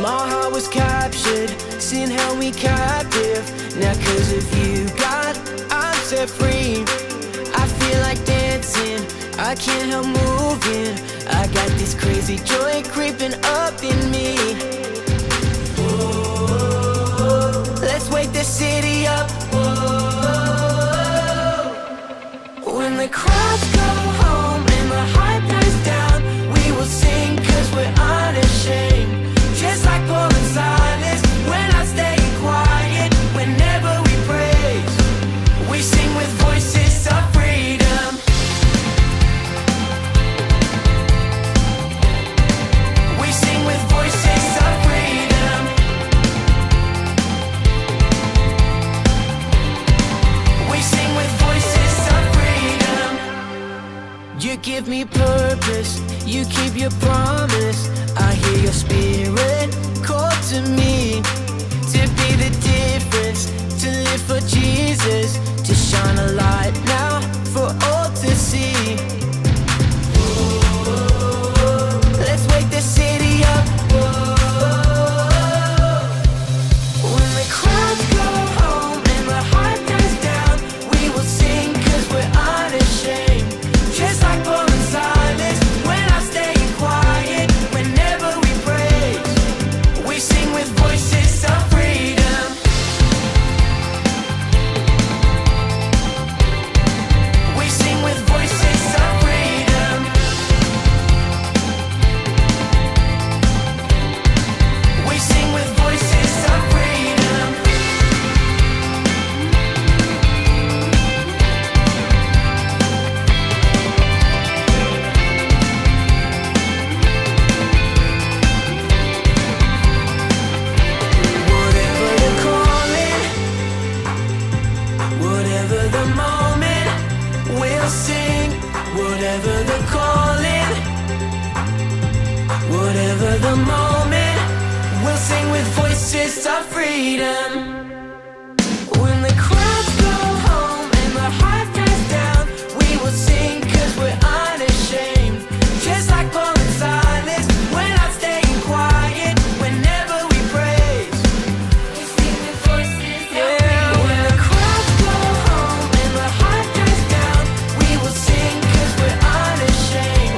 My heart was captured, sin held me captive. Now 'cause of you, God, I'm set free. I feel like dancing, I can't help moving. I got this crazy joy creeping up in me. Whoa, let's wake the city up. Whoa, when the crowds go home and the hype dies down, we will sing 'cause we're unashamed. Just like Paul and Silas, when I stay quiet, whenever we praise, we sing with voices of freedom. We sing with voices of freedom. We sing with voices of freedom. You give me purpose, you keep your promise. I hear your spirit call to me, to be the difference, to live for Jesus, to shine a light now for all to see. Whoa, let's wake the city up. Whoa, when the crowds go home and the hype dies down, we will sing 'cause we're unashamed. Just like Paul and Silas, when I stay quiet, whenever we praise, we sing with voices of freedom. We sing with voices of freedom. We sing with voices of freedom. Whatever the calling, whatever the moment, we'll sing. Whatever the calling, whatever the moment, we'll sing with voices of freedom. When the crowds go home and the hype dies down, we will sing 'cause we're unashamed. Just like Paul and Silas, when I'm staying quiet, whenever we praise, we sing with voices of freedom. When the crowds go home and the hype dies down, we will sing 'cause we're unashamed.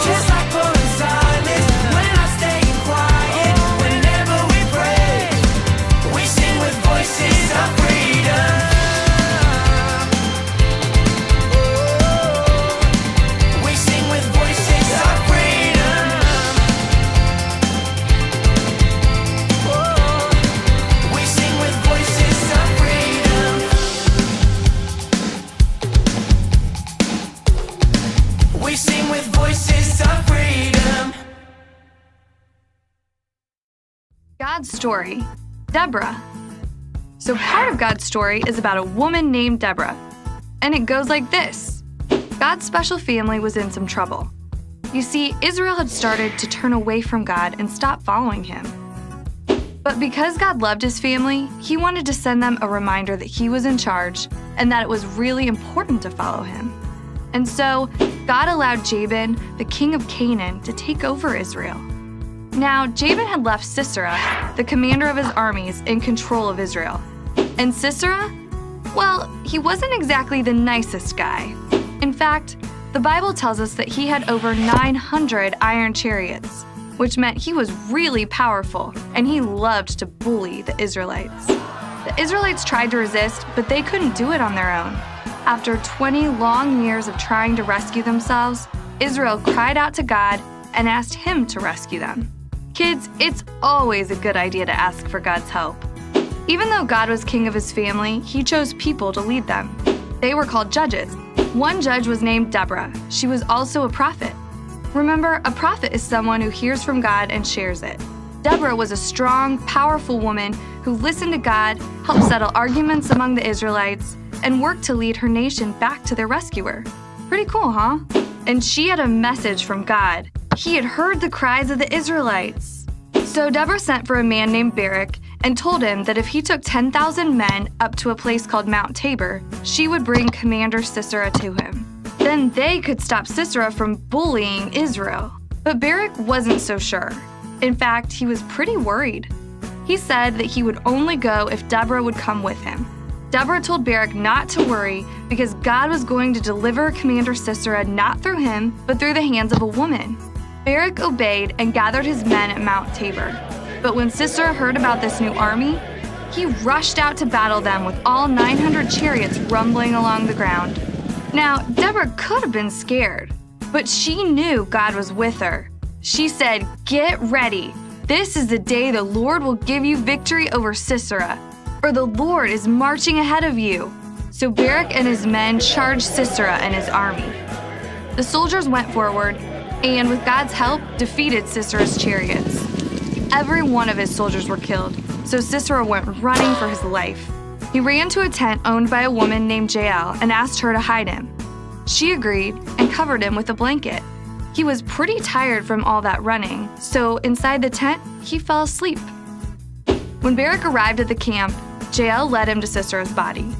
Just like Paul and Silas, when I'm staying quiet, whenever we praise, we sing with voices of freedom. We sing with voices of freedom. We sing with voices of freedom. We sing with voices of freedom. God's story, Deborah. So part of God's story is about a woman named Deborah, and it goes like this. God's special family was in some trouble. You see, Israel had started to turn away from God and stop following him. But because God loved his family, he wanted to send them a reminder that he was in charge and that it was really important to follow him. And so, God allowed Jabin, the king of Canaan, to take over Israel. Now, Jabin had left Sisera, the commander of his armies, in control of Israel. And Sisera? Well, he wasn't exactly the nicest guy. In fact, the Bible tells us that he had over 900 iron chariots, which meant he was really powerful, and he loved to bully the Israelites. The Israelites tried to resist, but they couldn't do it on their own. After 20 long years of trying to rescue themselves, Israel cried out to God and asked him to rescue them. Kids, it's always a good idea to ask for God's help. Even though God was king of his family, he chose people to lead them. They were called judges. One judge was named Deborah. She was also a prophet. Remember, a prophet is someone who hears from God and shares it. Deborah was a strong, powerful woman who listened to God, helped settle arguments among the Israelites, and worked to lead her nation back to their rescuer. Pretty cool, huh? And she had a message from God. He had heard the cries of the Israelites. So Deborah sent for a man named Barak and told him that if he took 10,000 men up to a place called Mount Tabor, she would bring Commander Sisera to him. Then they could stop Sisera from bullying Israel. But Barak wasn't so sure. In fact, he was pretty worried. He said that he would only go if Deborah would come with him. Deborah told Barak not to worry because God was going to deliver Commander Sisera not through him, but through the hands of a woman. Barak obeyed and gathered his men at Mount Tabor. But when Sisera heard about this new army, he rushed out to battle them with all 900 chariots rumbling along the ground. Now, Deborah could have been scared, but she knew God was with her. She said, "Get ready. This is the day the Lord will give you victory over Sisera, for the Lord is marching ahead of you." So Barak and his men charged Sisera and his army. The soldiers went forward and, with God's help, defeated Sisera's chariots. Every one of his soldiers were killed, so Sisera went running for his life. He ran to a tent owned by a woman named Jael and asked her to hide him. She agreed and covered him with a blanket. He was pretty tired from all that running, so inside the tent, he fell asleep. When Barak arrived at the camp, Jael led him to Sisera's body.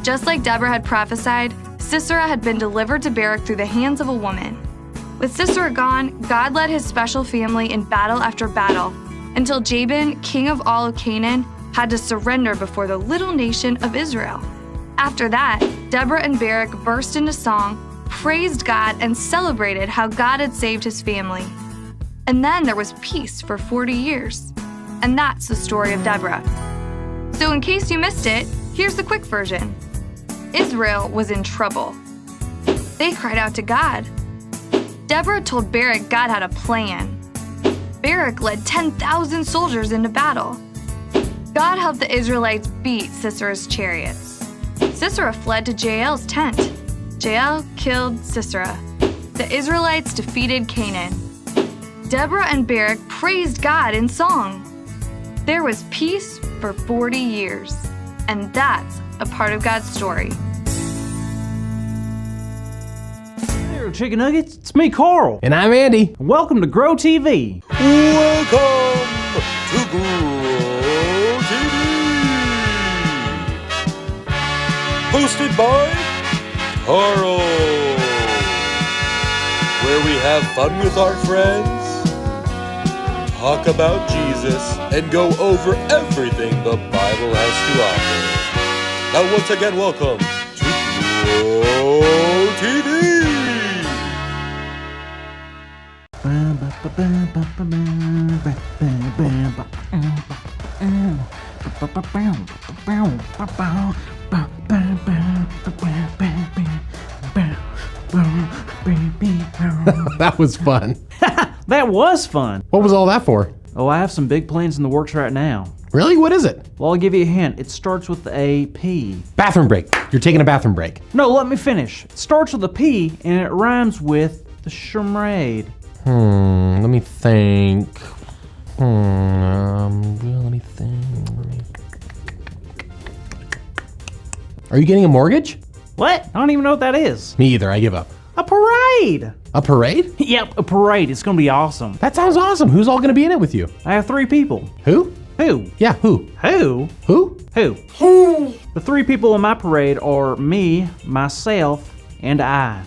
Just like Deborah had prophesied, Sisera had been delivered to Barak through the hands of a woman. With Sisera gone, God led his special family in battle after battle, until Jabin, king of all of Canaan, had to surrender before the little nation of Israel. After that, Deborah and Barak burst into song, praised God, and celebrated how God had saved his family. And then there was peace for 40 years. And that's the story of Deborah. So in case you missed it, here's the quick version. Israel was in trouble. They cried out to God. Deborah told Barak God had a plan. Barak led 10,000 soldiers into battle. God helped the Israelites beat Sisera's chariots. Sisera fled to Jael's tent. Jael killed Sisera. The Israelites defeated Canaan. Deborah and Barak praised God in song. There was peace for 40 years, and that's a part of God's story. Hey, Chicken Nuggets, it's me, Carl. And I'm Andy. Welcome to Grow TV. Welcome to Grow TV. Hosted by Carl, where we have fun with our friends, talk about Jesus, and go over everything the Bible has to offer. Now once again, welcome to Grow TV. That was fun. That was fun. What was all that for? Oh, I have some big plans in the works right now. Really? What is it? Well, I'll give you a hint. It starts with a P. Bathroom break. You're taking a bathroom break. No, let me finish. It starts with a P and it rhymes with the charade. Let me think. Let me think. Are you getting a mortgage? What? I don't even know what that is. Me either. I give up. A parade. A parade? Yep, a parade. It's gonna be awesome. That sounds awesome. Who's all gonna be in it with you? I have 3 people. Who? Who? Yeah, who? Who? Who? Who? The 3 people in my parade are me, myself, and I.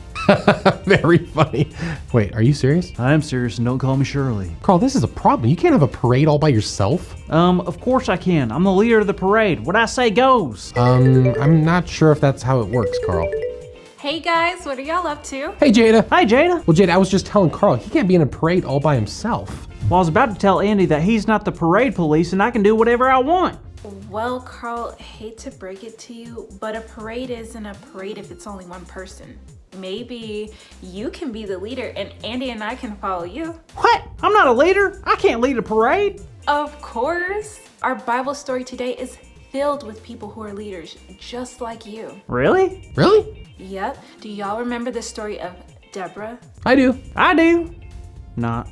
Very funny. Wait, are you serious? I am serious and don't call me Shirley. Carl, this is a problem. You can't have a parade all by yourself. Of course I can. I'm the leader of the parade. What I say goes. I'm not sure if that's how it works, Carl. Hey guys, what are y'all up to? Hey, Jada. Hi, Jada. Well, Jada, I was just telling Carl, he can't be in a parade all by himself. Well, I was about to tell Andy that he's not the parade police and I can do whatever I want. Well, Carl, hate to break it to you, but a parade isn't a parade if it's only one person. Maybe you can be the leader and Andy and I can follow you. What? I'm not a leader. I can't lead a parade. Of course. Our Bible story today is filled with people who are leaders, just like you. Really? Really? Yep. Do y'all remember the story of Deborah? I do. I do. not.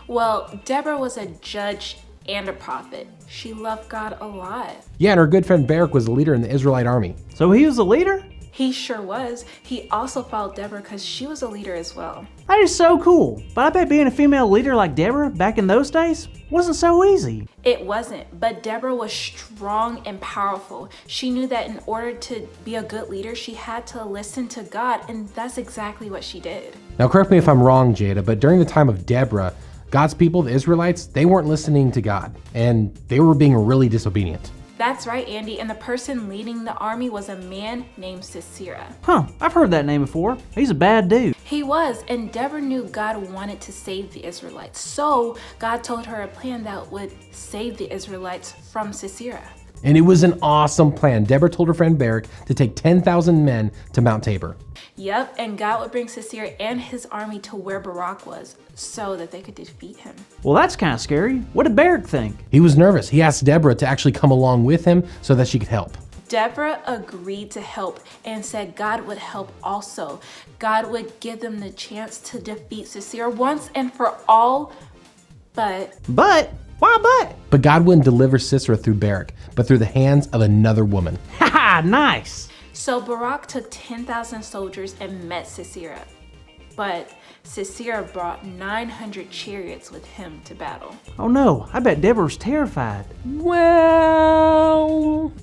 Well, Deborah was a judge and a prophet. She loved God a lot. Yeah, and her good friend Barak was a leader in the Israelite army. So he was a leader? He sure was. He also followed Deborah because she was a leader as well. That is so cool. But I bet being a female leader like Deborah back in those days wasn't so easy. It wasn't, but Deborah was strong and powerful. She knew that in order to be a good leader, she had to listen to God, and that's exactly what she did. Now, correct me if I'm wrong, Jada, but during the time of Deborah, God's people, the Israelites, they weren't listening to God, and they were being really disobedient. That's right, Andy, and the person leading the army was a man named Sisera. Huh, I've heard that name before. He's a bad dude. He was, and Deborah knew God wanted to save the Israelites. So God told her a plan that would save the Israelites from Sisera. And it was an awesome plan. Deborah told her friend Barak to take 10,000 men to Mount Tabor. Yep, and God would bring Sisera and his army to where Barak was so that they could defeat him. Well, that's kind of scary. What did Barak think? He was nervous. He asked Deborah to actually come along with him so that she could help. Deborah agreed to help and said God would help also. God would give them the chance to defeat Sisera once and for all, but Why but? But God wouldn't deliver Sisera through Barak, but through the hands of another woman. Haha, nice. So Barak took 10,000 soldiers and met Sisera. But Sisera brought 900 chariots with him to battle. Oh no, I bet Deborah's terrified. Well...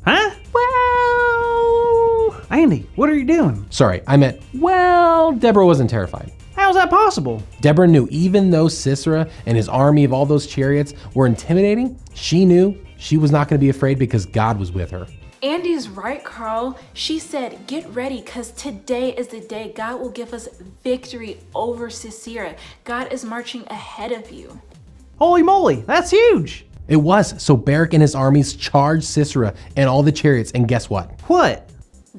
Huh? Well... Andy, what are you doing? Sorry, I meant, well, Deborah wasn't terrified. How's that possible? Deborah knew even though Sisera and his army of all those chariots were intimidating, she knew she was not going to be afraid because God was with her. Andy's right, Carl. She said, get ready because today is the day God will give us victory over Sisera. God is marching ahead of you. Holy moly, that's huge. It was, so Barak and his armies charged Sisera and all the chariots, and guess what? What?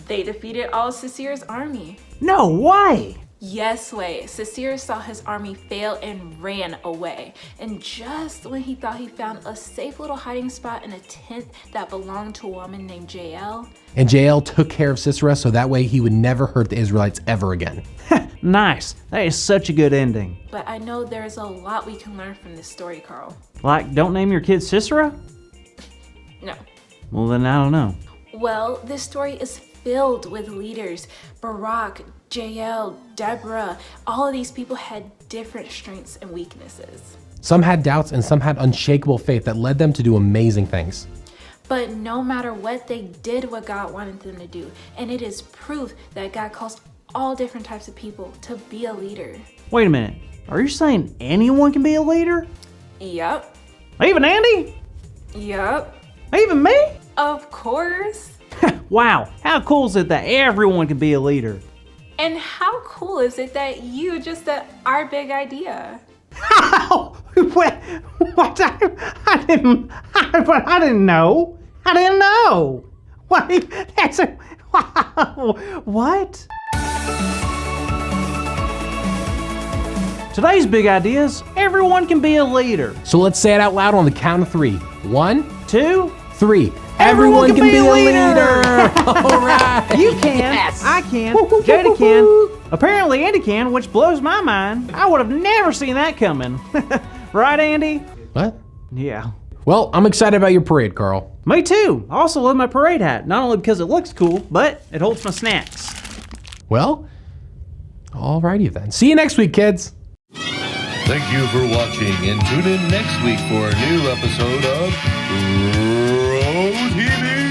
They defeated all of Sisera's army. No way. Yes way. Sisera saw his army fail and ran away. And just when he thought he found a safe little hiding spot in a tent that belonged to a woman named Jael. And Jael took care of Sisera so that way he would never hurt the Israelites ever again. Nice. That is such a good ending. But I know there's a lot we can learn from this story, Carl. Like, don't name your kid Sisera? No. Well, then I don't know. Well, this story is filled with leaders. Barak, Jael, Deborah, all of these people had different strengths and weaknesses. Some had doubts and some had unshakable faith that led them to do amazing things. But no matter what, they did what God wanted them to do. And it is proof that God calls all different types of people to be a leader. Wait a minute. Are you saying anyone can be a leader? Yup. Even Andy? Yup. Even me? Of course. Wow, how cool is it that everyone can be a leader? And how cool is it that you just said our big idea? What? I didn't know. I didn't know. What? That's a... What? Today's big idea is everyone can be a leader. So let's say it out loud on the count of 3. 1, 2, 3. Everyone can be a leader. All right. You can. Yes. I can. Jada can. Apparently Andy can, which blows my mind. I would have never seen that coming. Right, Andy? What? Yeah. Well, I'm excited about your parade, Carl. Me too. I also love my parade hat, not only because it looks cool, but it holds my snacks. Well, alrighty then. See you next week, kids. Thank you for watching, and tune in next week for a new episode of Road TV.